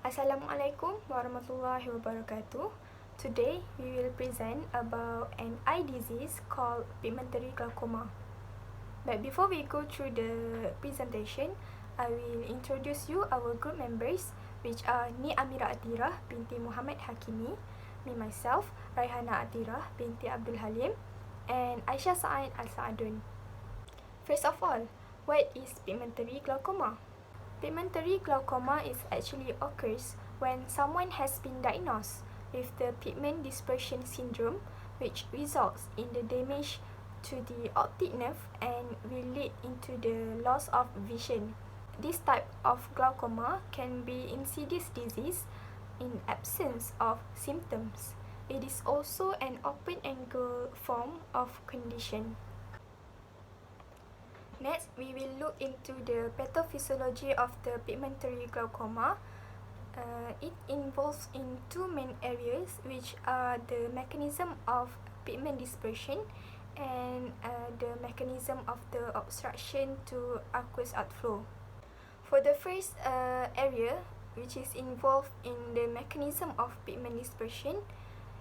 Assalamualaikum warahmatullahi wabarakatuh. Today we will present about an eye disease called pigmentary glaucoma. But before we go through the presentation, I will introduce you our group members, which are Ni Amira Athirah Binti Muhamad Hakimi, me myself Raihanah Athirah Binti Abdul Halim, and Aisyah Saad Saadoun. First of all, what is pigmentary glaucoma? Pigmentary glaucoma actually occurs when someone has been diagnosed with the pigment dispersion syndrome, which results in the damage to the optic nerve and will lead into the loss of vision. This type of glaucoma can be insidious disease in absence of symptoms. It is also an open-angle form of condition. Next, we will look into the pathophysiology of the pigmentary glaucoma. It involves in two main areas, which are the mechanism of pigment dispersion and the mechanism of the obstruction to aqueous outflow. For the first area, which is involved in the mechanism of pigment dispersion,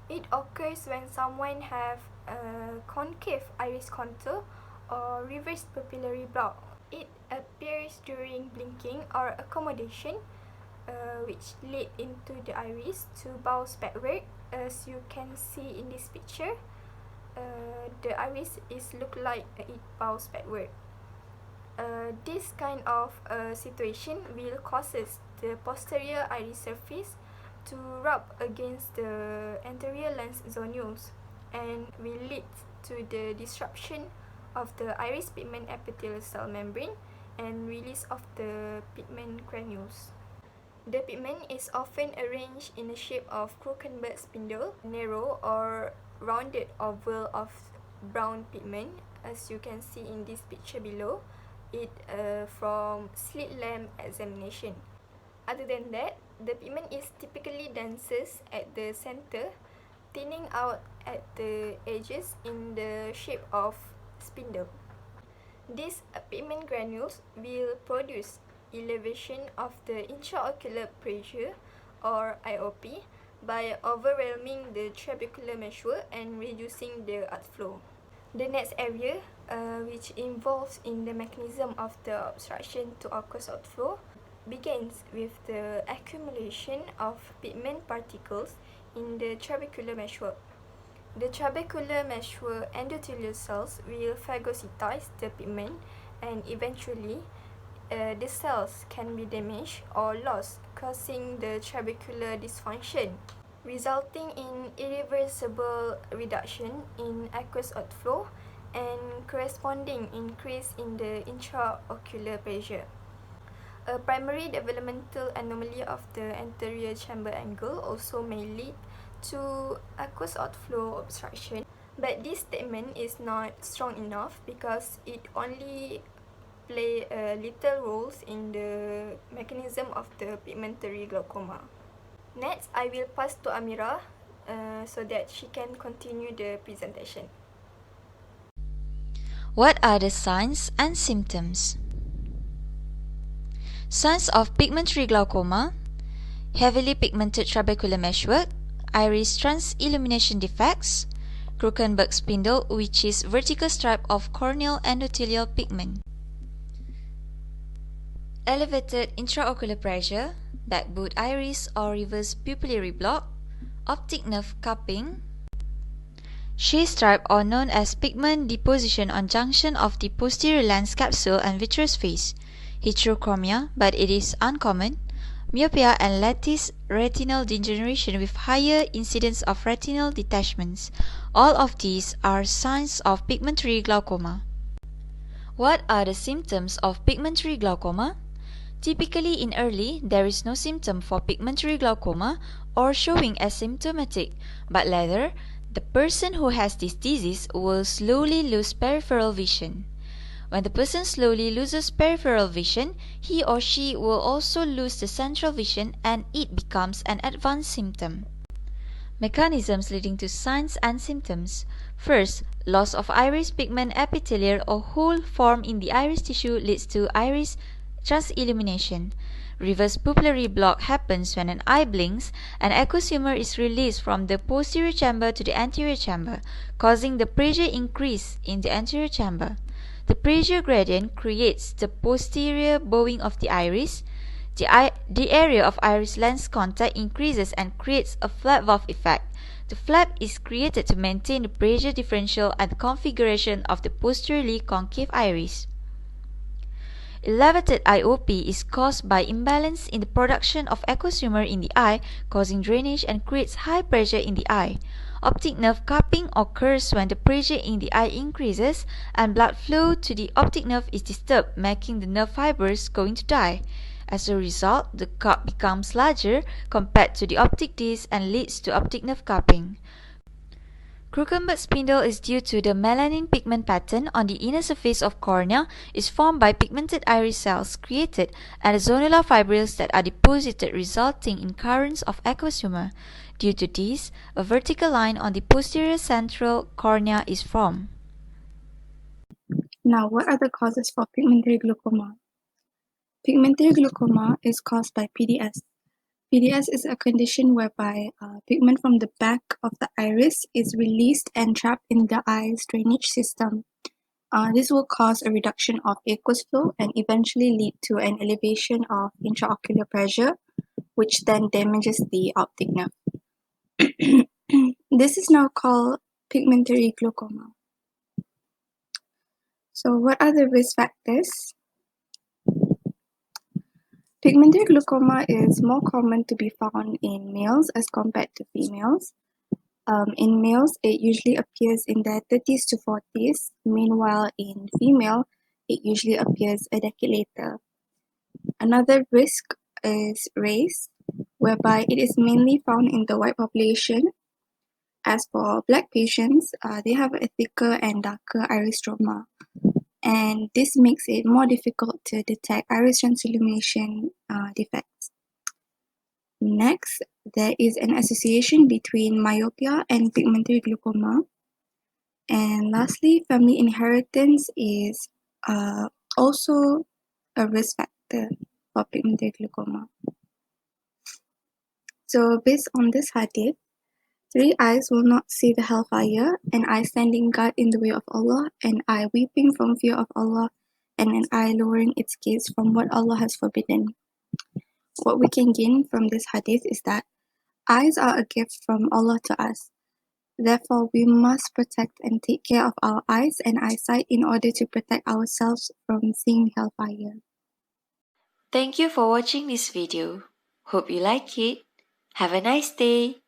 it occurs when someone have a concave iris contour or reverse pupillary block. It appears during blinking or accommodation, which lead into the iris to bounce backward. As you can see in this picture, the iris is look like it bounce backward. This kind of situation will causes the posterior iris surface to rub against the anterior lens zonules and will lead to the disruption of the iris pigment epithelial cell membrane and release of the pigment granules. The pigment is often arranged in the shape of Krukenberg spindle, narrow or rounded oval of brown pigment, as you can see in this picture below, it from slit lamp examination. Other than that, the pigment is typically densest at the center, thinning out at the edges in the shape of spindle. These pigment granules will produce elevation of the intraocular pressure or IOP by overwhelming the trabecular meshwork and reducing the outflow. The next area, which involves in the mechanism of the obstruction to aqueous outflow, begins with the accumulation of pigment particles in the trabecular meshwork. The trabecular meshwork endothelial cells will phagocytize the pigment and eventually the cells can be damaged or lost, causing the trabecular dysfunction, resulting in irreversible reduction in aqueous outflow and corresponding increase in the intraocular pressure. A primary developmental anomaly of the anterior chamber angle also may lead to aqueous outflow obstruction, but this statement is not strong enough because it only play little roles in the mechanism of the pigmentary glaucoma. Next, I will pass to Amira so that she can continue the presentation. What are the signs and symptoms? Signs of pigmentary glaucoma: heavily pigmented trabecular meshwork, iris transillumination defects, Krukenberg spindle, which is vertical stripe of corneal endothelial pigment, elevated intraocular pressure, backboot iris or reverse pupillary block, optic nerve cupping, shea stripe or known as pigment deposition on junction of the posterior lens capsule and vitreous face, heterochromia, but it is uncommon, myopia and lattice retinal degeneration with higher incidence of retinal detachments. All of these are signs of pigmentary glaucoma. What are the symptoms of pigmentary glaucoma? Typically in early, there is no symptom for pigmentary glaucoma or showing asymptomatic, but later, the person who has this disease will slowly lose peripheral vision. When the person slowly loses peripheral vision, he or she will also lose the central vision and it becomes an advanced symptom. Mechanisms leading to signs and symptoms. First, loss of iris pigment epithelial or hole formed in the iris tissue leads to iris transillumination. Reverse pupillary block happens when an eye blinks and aqueous humor is released from the posterior chamber to the anterior chamber, causing the pressure increase in the anterior chamber. The pressure gradient creates the posterior bowing of the iris. The area of iris lens contact increases and creates a flap valve effect. The flap is created to maintain the pressure differential and the configuration of the posteriorly concave iris. Elevated IOP is caused by imbalance in the production of aqueous humor in the eye, causing drainage and creates high pressure in the eye. Optic nerve cupping occurs when the pressure in the eye increases and blood flow to the optic nerve is disturbed, making the nerve fibers going to die. As a result, the cup becomes larger compared to the optic disc and leads to optic nerve cupping. Krukenberg spindle is due to the melanin pigment pattern on the inner surface of cornea is formed by pigmented iris cells created at the zonular fibrils that are deposited, resulting in currents of aqueous humor. Due to this, a vertical line on the posterior central cornea is formed. Now, what are the causes for pigmentary glaucoma? Pigmentary glaucoma is caused by PDS. PDS is a condition whereby pigment from the back of the iris is released and trapped in the eye's drainage system. This will cause a reduction of aqueous flow and eventually lead to an elevation of intraocular pressure, which then damages the optic nerve. This is now called pigmentary glaucoma. So, what are the risk factors? Pigmentary glaucoma is more common to be found in males as compared to females. In males, it usually appears in their 30s to 40s. Meanwhile, in female, it usually appears a decade later. Another risk is race, whereby it is mainly found in the white population. As for black patients, they have a thicker and darker iris stroma, and this makes it more difficult to detect iris transillumination defects. Next, there is an association between myopia and pigmentary glaucoma. And lastly, family inheritance is also a risk factor for pigmentary glaucoma. So based on this hadith, 3 eyes will not see the hellfire, an eye standing guard in the way of Allah, an eye weeping from fear of Allah, and an eye lowering its gaze from what Allah has forbidden. What we can gain from this hadith is that eyes are a gift from Allah to us. Therefore, we must protect and take care of our eyes and eyesight in order to protect ourselves from seeing hellfire. Thank you for watching this video. Hope you like it. Have a nice day.